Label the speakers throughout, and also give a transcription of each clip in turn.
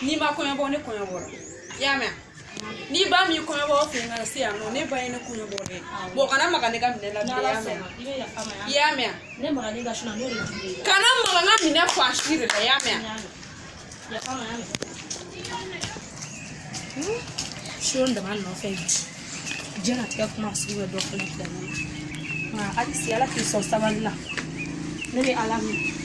Speaker 1: Ni ma konya bo ne konya bo. Ya me. Ni ba mi konya bo fe ngara si ano ne ba ne konya bo ne. Bo kana magane ga mine la ya me. Ya me.
Speaker 2: Ne magane ga shuna no re.
Speaker 1: Kana magana mine fa shire la ya me.
Speaker 2: Ya kama ya me. Shon da man no fe. Jana tika kuma su we do kula da nan. Ma ali si ala ki so saballa. Ne be alamu.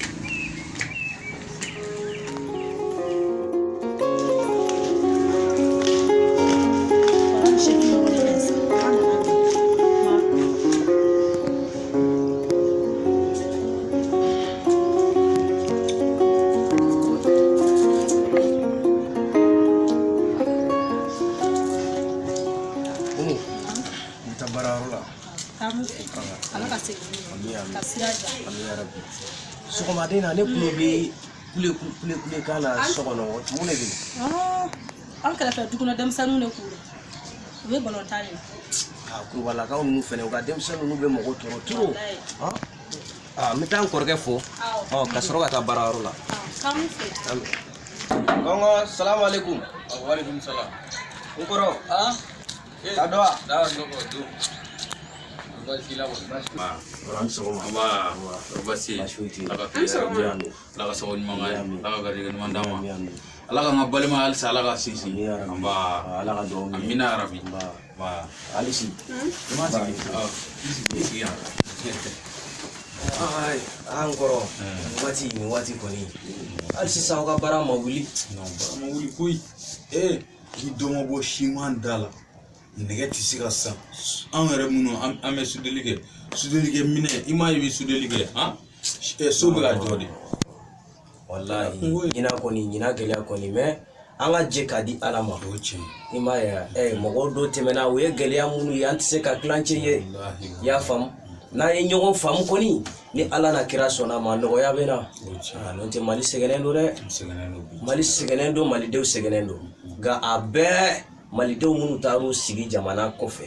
Speaker 3: Sokomadina ne kulo be kule kana sokono mun ne bi
Speaker 2: an kala fa duguna damsanu ne kuro we bono tare
Speaker 3: ku wala ka nu fene ga demsanu nu be mo toro mi tan korge fo ka soro ka bararo la
Speaker 2: kamu fe
Speaker 3: gongo assalamu alaikum
Speaker 4: wa alaikum salam
Speaker 3: ukoro kadoa
Speaker 4: da ndoko du basila ma
Speaker 3: ran so
Speaker 4: ma basi laka kiyara laka sawon manga laka gari gan mandama alaka ngabale ma al sala sisi amba
Speaker 3: alaka do
Speaker 4: amina arabi
Speaker 3: ba alisi ma
Speaker 4: sisi ya
Speaker 3: ai ankoro wati koni alisi sa ka bara ma wuli
Speaker 4: non bara ma wuli kuy ni domo bo shiman dala ndege tisika sa an yɛrɛ minnu an bɛ sudeli kɛ minɛ i m'a ye i bɛ sudeli kɛ so bɛ ka jɔ de
Speaker 3: wallahi ɲina kɔni ɲina gɛlɛya kɔni mais an ka jɛ ka di ala ma
Speaker 4: o tiɲɛ
Speaker 3: i m'a ye mɔgɔ dɔ tɛmɛna o ye gɛlɛya minnu ye an tɛ se ka tilancɛ ye i y'a faamu n'an ye ɲɔgɔn faamu kɔni ni ala na kira sɔnna ma nɔgɔya bɛ na n'o tɛ mali sɛgɛnnen don dɛ mali sɛgɛnnen don malidenw sɛgɛnnen don nka a bɛɛ malidenw minnu taar'u sigi jamana kɔfɛ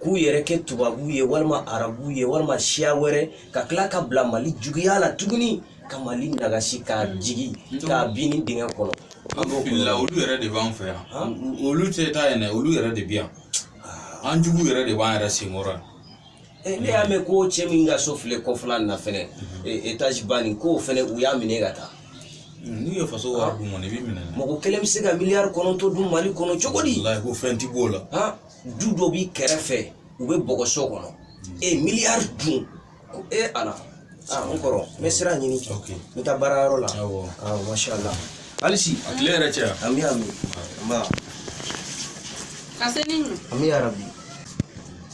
Speaker 3: k'u yɛrɛ kɛ tubabu ye walima arabu ye walima siya wɛrɛ ka tila ka bila mali juguya la tuguni ka mali nagasi ka jigi ka bin ni dingɛ kɔnɔ
Speaker 4: olu yɛrɛ de b'an fɛ yan olu tɛ taa yen dɛ olu yɛrɛ de bɛ yan an jugu yɛrɛ de b'an yɛrɛ senkɔrɔ
Speaker 3: ne y'a mɛn ko cɛ min ka so filɛ kɔfɛla nin na fɛnɛ étage ba nin k'o fɛnɛ u y'a minɛ ka taa
Speaker 4: n'u ye faso wari d'u ma i bɛ minɛ
Speaker 3: mɔgɔ kelen bɛ se ka miliyari 9 dun mali kɔnɔ cogo di
Speaker 4: wallahi ko fɛn tɛ b'o la
Speaker 3: du dɔ b'i kɛrɛfɛ u bɛ bɔgɔso kɔnɔ miliyari dun ko ala n kɔrɔ n bɛ sira ɲini n taa baarayɔrɔ la mashallah alisi
Speaker 4: a tile yɛrɛ cɛ
Speaker 3: ami ma
Speaker 1: ka se ni
Speaker 3: ami arabi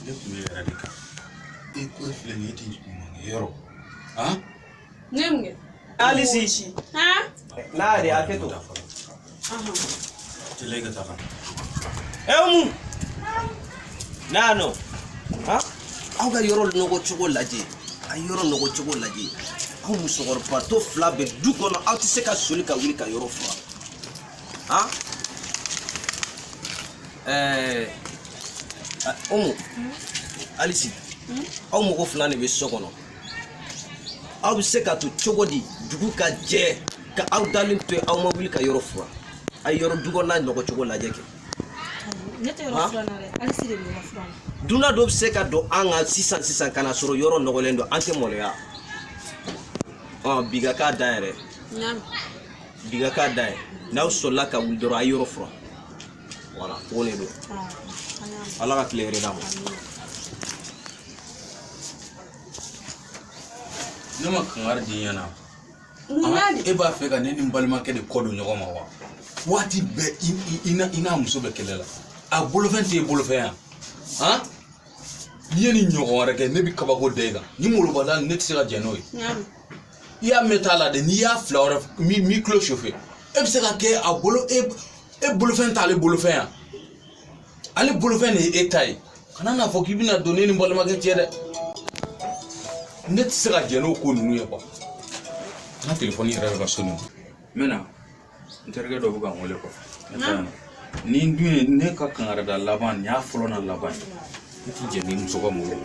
Speaker 4: tile kun bɛ yɛrɛ de kan ko filɛ nin ye tɛ yɔrɔ
Speaker 1: ne mun
Speaker 3: alisi n'a de y'a kɛ to
Speaker 4: tile ka taa kan
Speaker 3: mun n'a nɔ aw ka yɔrɔ nɔgɔ cogo lajɛ a yɔrɔ nɔgɔ cogo lajɛ aw musokɔrɔba to fila bɛ du kɔnɔ aw tɛ se ka soli ka wuli ka yɔrɔ furan Omu alisi aw mɔgɔ fila de bɛ so kɔnɔ aw bɛ se ka to cogo di dugu ka jɛ ka aw dalen to aw ma wuli ka yɔrɔ furan a yɔrɔ du kɔnɔ n'a nɔgɔ cogo lajɛ kɛ
Speaker 2: ne tɛ yɔrɔ furan na dɛ alisi de bɛ yɔrɔ furan
Speaker 3: duna dɔ bɛ se ka don an ka sisan kana sɔrɔ yɔrɔ nɔgɔlen don an tɛ maloya biga k'a da yɛrɛ biga k'a da yɛ n'aw sɔrɔla ka wuli dɔrɔn a yɔrɔ furan voilà o de don ala ka tile yɛrɛ d'a ma
Speaker 4: ne ma kangari di ɲɛna e b'a fɛ ka ne ni n balimakɛ de kɔ don ɲɔgɔn ma wa waati bɛɛ i n'a muso bɛ kɛlɛ la a bolofɛn tɛ e bolofɛn yan n'i ye nin ɲɔgɔn wɛrɛ kɛ ne bɛ kabako da e kan ni molobaliya ne tɛ se ka jɛn n'o ye i y'a mɛn t'a la dɛ n'i y'a fila wɛrɛ m'i tulo sufɛ e bɛ se ka kɛ a bolo e bolofɛn t'ale bolofɛn yan ale bolofɛn de ye e ta ye kana n'a fɔ k'i bɛna don ne ni n balimakɛ cɛ dɛ ne tɛ se ka jɛn n'o ko ninnu ye kuwa n ka telefɔni yɛrɛ bɛ ka soni n bɛ na n terikɛ dɔ bɛ ka n wele kuwa ne taa yan ni n dun ye ne ka kangarida laban nin y'a fɔlɔ na laban ye ne tɛ jɛn ni muso ka mɔgɔ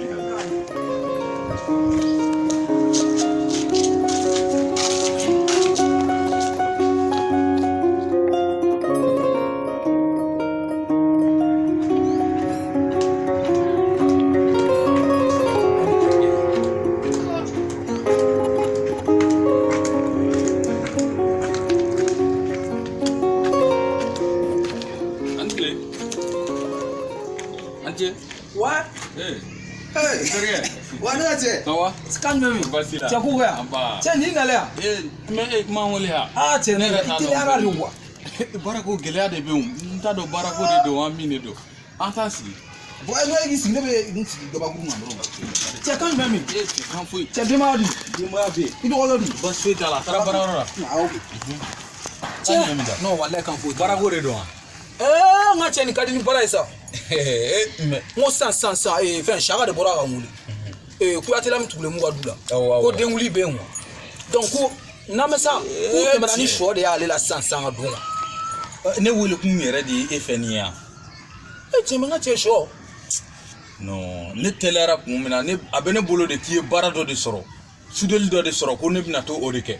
Speaker 4: cɛ
Speaker 2: wa
Speaker 5: wa ne ka cɛ
Speaker 4: awa
Speaker 2: kan mɛ min cɛ ko ya cɛ ni ngale ya
Speaker 4: mais kuma wele ha
Speaker 2: cɛ ne i tɛ ara de wa
Speaker 4: baarako gɛlɛya de bɛ yen n t'a dɔn baarako de don wa min de don an t'an sigi
Speaker 5: bon n'o ye k'i sigi ne bɛ n sigi dɔbakuru kan dɔrɔn
Speaker 2: cɛ kan mɛ min
Speaker 4: kan foyi
Speaker 2: cɛ denbaya dun
Speaker 4: denbaya bɛ yen
Speaker 2: i dɔgɔnin dun
Speaker 4: basi foyi t'a la a taara baarayɔrɔ la
Speaker 2: cɛ non wallahi kan foyi
Speaker 4: baarako de don wa
Speaker 2: n ka cɛ nin ka di ni baara ye sa n ko sisan fɛn saka de bɔra ka n wuli kuyatela min tugulemu ka du la ko den wuli bɛ yen wa donc ko n'an bɛ sa k'u tɛmɛna ni sɔ de y'ale la sisan ka don wa
Speaker 4: ne wele kun yɛrɛ de ye e fɛ nin ye yan
Speaker 2: cɛ n ka cɛ sɔ
Speaker 4: non ne teliyara kun min na a bɛ ne bolo de k'i ye baara dɔ de sɔrɔ sudeli dɔ de sɔrɔ ko ne bɛna to o de kɛ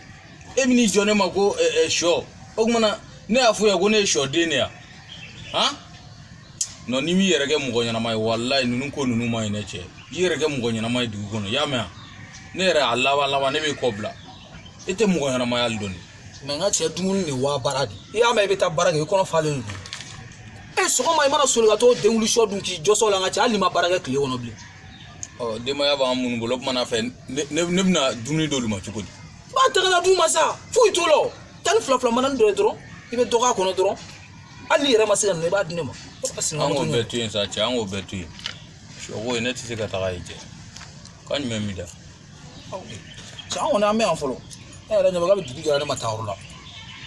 Speaker 4: e bɛ n'i jɔ ne ma ko sɔ o kumana ne y'a fɔ yan ko ne ye sɔ den de yan han non ni m'i yɛrɛ kɛ mɔgɔ ɲɛnama ye walayi ninnu ko ninnu ma ɲi ne cɛ i yɛrɛ kɛ mɔgɔ ɲɛnama ye dugu kɔnɔ i y'a mɛn ne yɛrɛ a laban ne bɛ kɔ bila e tɛ mɔgɔ ɲɛnama ye hali dɔɔni
Speaker 2: mais n ka cɛ dumuni de waa baara de i y'a mɛn i bɛ taa baara kɛ i kɔnɔ falen de don sɔgɔma i mana soli ka t'o den wuli sɔ dun k'i jɔsɔ la n ka cɛ hali n'i ma baara kɛ tile kɔnɔ bilen
Speaker 4: denbaya b'an minnu bolo o kumana fɛ ne bɛna dumuni d'olu ma cogo di
Speaker 2: i b'a ta ka na d'u ma sa foyi t'o la tan ni fila manani dɔ ye dɔrɔn i bɛ dɔ k'a kɔnɔ dɔrɔn hali n'i yɛrɛ ma se ka na i b'a di ne ma
Speaker 4: an k'o bɛɛ to yen sa cɛ an k'o bɛɛ to yen sɔko ye ne tɛ se ka taga yen cɛ k'a ɲuman mi da
Speaker 2: cɛ an kɔni an bɛ yan fɔlɔ ne yɛrɛ ɲɛ bɛ k'a bɛ dugu jɛra ne ma taa yɔrɔ la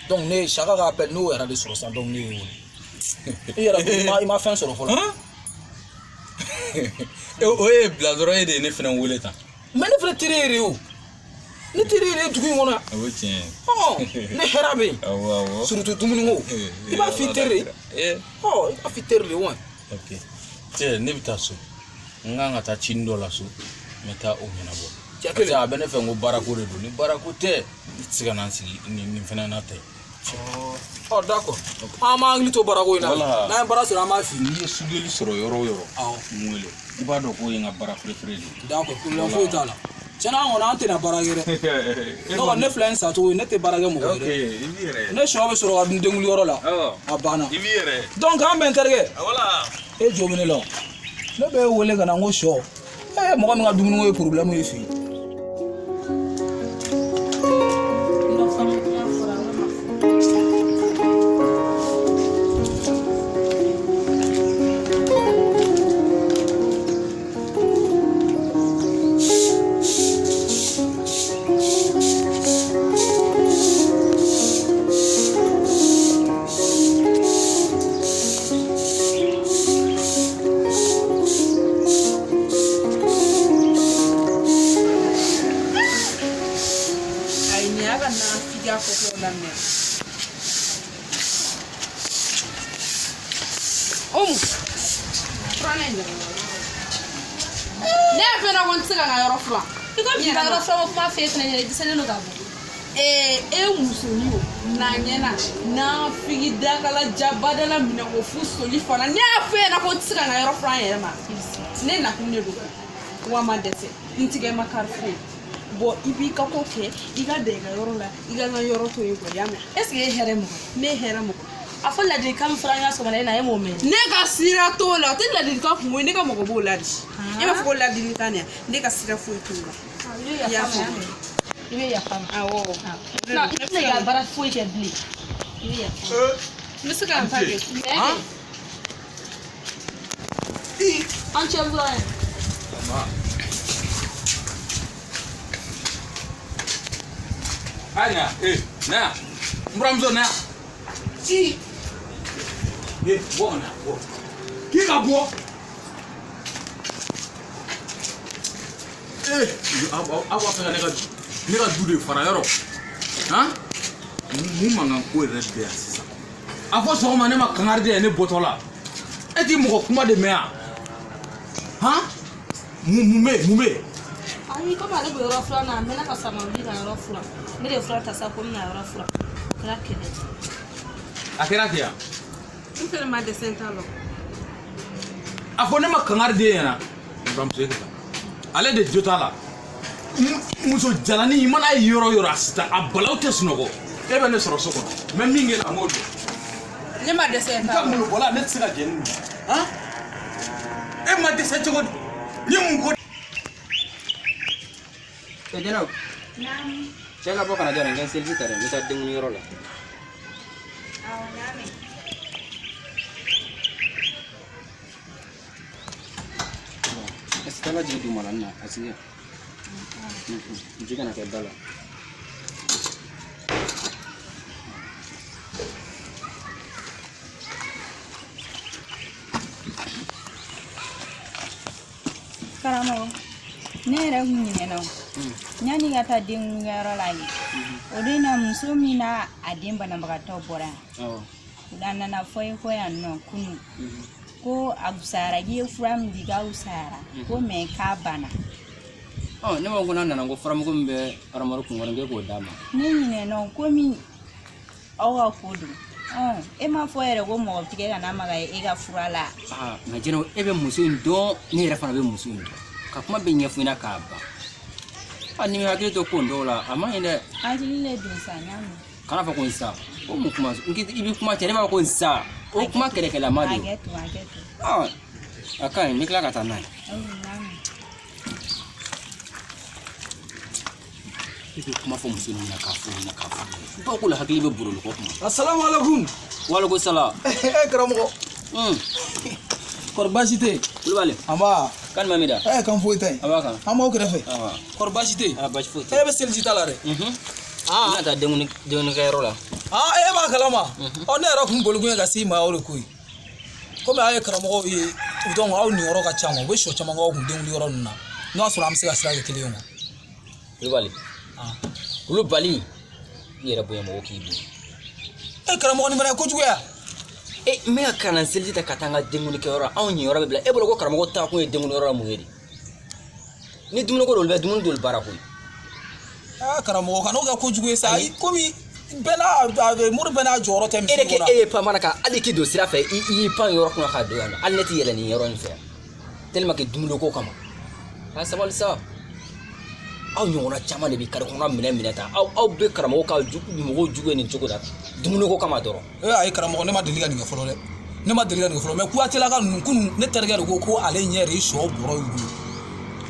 Speaker 2: donc ne saka ka appel n'o yɛrɛ de sɔrɔ sisan donc ne ye wele i yɛrɛ i ma fɛn sɔrɔ fɔlɔ
Speaker 4: o ye bila dɔrɔn e de ye ne fana wele tan
Speaker 2: mais ne fana teri yɛrɛ o ne teri yɛrɛ dugu in kɔnɔ yan
Speaker 4: o ye tiɲɛ ye
Speaker 2: ne hɛrɛ bɛ yen
Speaker 4: awɔ
Speaker 2: surtout dumuni ko i b'a f'i teri de i b'a f'i teri de wa
Speaker 4: ok cɛ ne bɛ taa so n kan ka taa cini dɔ la so n bɛ taa o ɲɛnabɔ parce que a bɛ ne fɛ n ko baarako de don ni baarako tɛ n tɛ se ka na n sigi nin fana na tɛ
Speaker 2: d'accord an b'an hakili to baarako in na n'an ye baara sɔrɔ an b'a f'i
Speaker 4: n'i ye sudeli sɔrɔ yɔrɔ o yɔrɔ n wele i b'a dɔn k'o ye n ka baara préféré de ye
Speaker 2: d'accord problème foyi t'a la tiɲɛna an kɔni an tɛna baara kɛ dɛ donc ne filɛ nin sacogo ye ne tɛ baara kɛ mɔgɔ wɛrɛ ne sɔ bɛ sɔrɔ ka dun den wuliyɔrɔ la a banna donc an bɛ n terikɛ e jo bɛ ne la ne bɛ wele ka na n ko sɔ mɔgɔ min ka dumuni ko ye problème ye f'i ye
Speaker 1: ne fɛ na ko n tɛ se ka n ka yɔrɔ furan
Speaker 6: i ka bi yɔrɔ furan kuma fɛ fɛnɛ ɲɛna i dɛsɛlen don ka bɔ
Speaker 1: e musonin o n'a ɲɛna n'a figi dakala jabadala minɛ ko fu soli fana ne y'a fɛ na ko n tɛ se ka n ka yɔrɔ furan yɛrɛ ma ne nakun de don wa ma dɛsɛ n tigɛ ma kari foyi bon i b'i ka ko kɛ i ka da i ka yɔrɔ la i ka n ka yɔrɔ to yen quoi y'a mɛn
Speaker 6: est ce que e hɛrɛ mɔgɔ
Speaker 1: ne ye hɛrɛ mɔgɔ
Speaker 6: a fɔ ladilikan min fɔra an ka sɔgɔmada in na e m'o mɛn
Speaker 1: ne ka sira t'o la o tɛ ladilikan kun ye ne ka mɔgɔ b'o la de i b'a fɔ ko ladilikan de ne ka sira foyi t'o la
Speaker 6: i bɛ yafa ma
Speaker 1: awɔ
Speaker 6: ne tɛ ka baara foyi kɛ bilen i bɛ yafa
Speaker 1: n bɛ se ka n ta kɛ
Speaker 6: an cɛ bura yan
Speaker 4: Anya, na, mbramzo na. Bona, bo. Kika bo. Awa fɛ ne ka du de fara yɔrɔ. Han? Mun mankan ko yɛrɛ bɛ yan sisan. A fɔ sɔgɔma ne ma kangari de ye ne bɔtɔ la. E ti mɔgɔ kuma de mɛn yan. Han? Mun bɛ?
Speaker 6: ayi komi ale bɛ yɔrɔ furan na a mɛnna ka sama wuli ka yɔrɔ furan ne de ye fura ta sa ko n bɛna yɔrɔ furan o kɛra kɛlɛ
Speaker 4: A kɛra ten yan.
Speaker 1: n fɛnɛ ma dɛsɛ n t'a la
Speaker 4: A fɔ ne ma kangari de ye ɲɛna. Buramuso e ka taa. Ale de jo t'a la. Muso jalani i mana ye yɔrɔ yɔrɔ a sita a balaw tɛ sunɔgɔ. E bɛ ne sɔrɔ so kɔnɔ mɛ min kɛ la n b'o dɔn.
Speaker 1: ne ma dɛsɛ n
Speaker 4: N
Speaker 1: t'a
Speaker 4: ka
Speaker 1: la
Speaker 4: molobɔla ne tɛ se ka jɛn ni nin ye. Han? E dɛsɛ cogo di ni mun ko
Speaker 7: Jɛnɛw cɛ ka bɔ kana jɔ nin kɛ seliji ta dɛ n bɛ taa denkundi yɔrɔ la est-ce que ala jigi duguma la n na a sigi ji kana kɛ da la
Speaker 8: karamɔgɔ ne yɛrɛ kun ɲinɛna ɲani ka taa denkundiyɔrɔ la ye o de na muso min n'a a den banabagatɔ bɔra yan a nana fɔ ye ko yan nɔ kunu ko a fusara i ye fura min di k'a fusara ko mɛ k'a banna
Speaker 7: ne b'a fɔ ko n'a nana ko furamugu min bɛ aramaro kunkɔrɔ k'e k'o d'a ma
Speaker 8: ne ɲinɛna komi aw ka ko don e m'a fɔ yɛrɛ ko mɔgɔ tigɛ ka n'a maga e ka fura la
Speaker 7: nka jɛnɛw e bɛ muso in dɔn ne yɛrɛ fana bɛ muso in dɔn ka kuma bɛ ɲɛfɔ ɲɛna k'a ban ni hakili to ko n dɔw la a ma ɲi dɛ
Speaker 8: hakili le don sa ɲa mɛn
Speaker 7: kana fɔ ko n sa o mun kuma i bɛ kuma cɛ ne b'a fɔ ko n sa o kuma kɛlɛkɛlama de a ka ɲi n bɛ tila ka taa n'a ye i bɛ kuma fɔ muso min na k'a fɔ ɲɛna k'a fɔ ɲɛna bawo ko la hakili bɛ boroli kɔ kuma
Speaker 2: assalamu alaikum
Speaker 7: waaleykum salaam
Speaker 2: karamɔgɔ kɔri baasi tɛ yen
Speaker 7: kulubali
Speaker 2: anba
Speaker 7: kan jumɛn b'i da
Speaker 2: kan foyi tɛ yen
Speaker 7: a b'a kan
Speaker 2: an b'aw kɛrɛfɛ kɔri baasi tɛ yen
Speaker 7: baasi foyi tɛ
Speaker 2: e bɛ seliji ta la dɛ
Speaker 7: n bɛna taa denkunikɛyɔrɔ la
Speaker 2: e b'a kalama ne yɛrɛ kun bolikun ye ka se i ma o de ko ye komi aw ye karamɔgɔw ye donc aw niyɔrɔ ka ca u bɛ sɔ caman k'aw kun denkunyɔrɔ ninnu na n'o y'a sɔrɔ an bɛ se ka sira kɛ kelen ye
Speaker 7: kulubali olu bali i yɛrɛ bonya mɔgɔ k'i bon
Speaker 2: karamɔgɔ nin fana ye kojuguya
Speaker 7: n bɛ ka kana seliji ta ka taa n ka denkunikɛyɔrɔ anw ɲiyɔrɔ bɛ bila e bolo ko karamɔgɔ ta kun ye denkunikɛyɔrɔ la mun ye de ni dumuni ko dɔw bɛ dumuni dɔw baara koyi
Speaker 2: karamɔgɔ kana o kɛ kojugu ye sa komi bɛɛ n'a mori bɛɛ n'a jɔyɔrɔ tɛ
Speaker 7: e de kɛ e ye pan mana kan hali k'i don sira fɛ i y'i pan yɔrɔ kunna k'a don yan nɔ hali ne tɛ yɛlɛ nin yɔrɔ in fɛ yan tellement que dumuni ko kama a sabali sa aw ɲɔgɔnna caman de bɛ kari kɔnɔ minɛ ta aw bɛ karamɔgɔ ka mɔgɔw jugu ye nin cogo la dumuni ko kama dɔrɔn
Speaker 2: ayi karamɔgɔ ne ma deli ka nin kɛ fɔlɔ dɛ ne ma deli ka nin kɛ fɔlɔ mais kuyatelaka ninnu kunun ne terikɛ de ko ale ɲɛ de ye sɔ bɔrɔ y'u bolo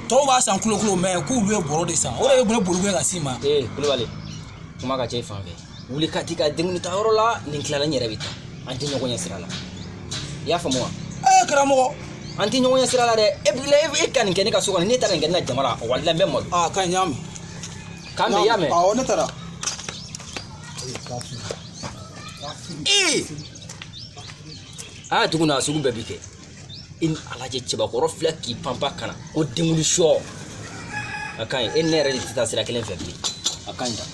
Speaker 2: tɔw b'a san kulo mais k'olu ye bɔrɔ de san o de ye bolikun ye ka s'i ma
Speaker 7: kulubali kuma ka ca i fan fɛ wuli ka t'i ka denkuni ta yɔrɔ la nin tilala n yɛrɛ bɛ taa an tɛ ɲɔgɔn ɲɛ sira la i y'a faamu wa
Speaker 2: karamɔgɔ
Speaker 7: an tɛ ɲɔgɔn ɲɛ sira la dɛ e ka nin kɛ ne ka so kɔnɔ ne taara nin kɛ ne ka jama la walahi n bɛ malo
Speaker 2: ka ɲi y'a mɛn
Speaker 7: k'an mɛn i y'a mɛn
Speaker 2: awɔ ne taara
Speaker 7: tuguni a sugu bɛɛ bi kɛ i ni ala cɛ cɛbakɔrɔ filɛ k'i panpan kana ko denkuli sɔ a ka ɲi e ni ne yɛrɛ de tɛ taa sira kelen fɛ bilen a ka ɲi ta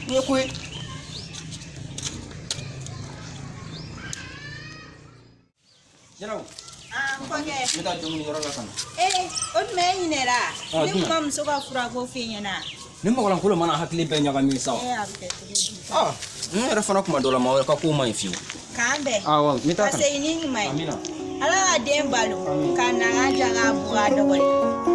Speaker 2: ni ye ko ye
Speaker 7: jɛnɛw
Speaker 8: n kɔkɛ
Speaker 7: n bɛ taa denkuli yɔrɔ la ka na
Speaker 8: o tuma e ɲinɛra ne kun ma muso ka fura ko f'i ɲɛna
Speaker 7: ni mɔgɔlankolon mana hakili bɛɛ ɲagami sa
Speaker 8: a bɛ kɛ cogo di
Speaker 7: n yɛrɛ fana kuma dɔ la maa wɛrɛ ka ko man ɲi fiyewu
Speaker 8: k'an bɛn
Speaker 7: awɔ n bɛ taa
Speaker 8: ka segin ni ɲuman ye ala ka den balo ka na ka ja k'a buga dɔgɔ ye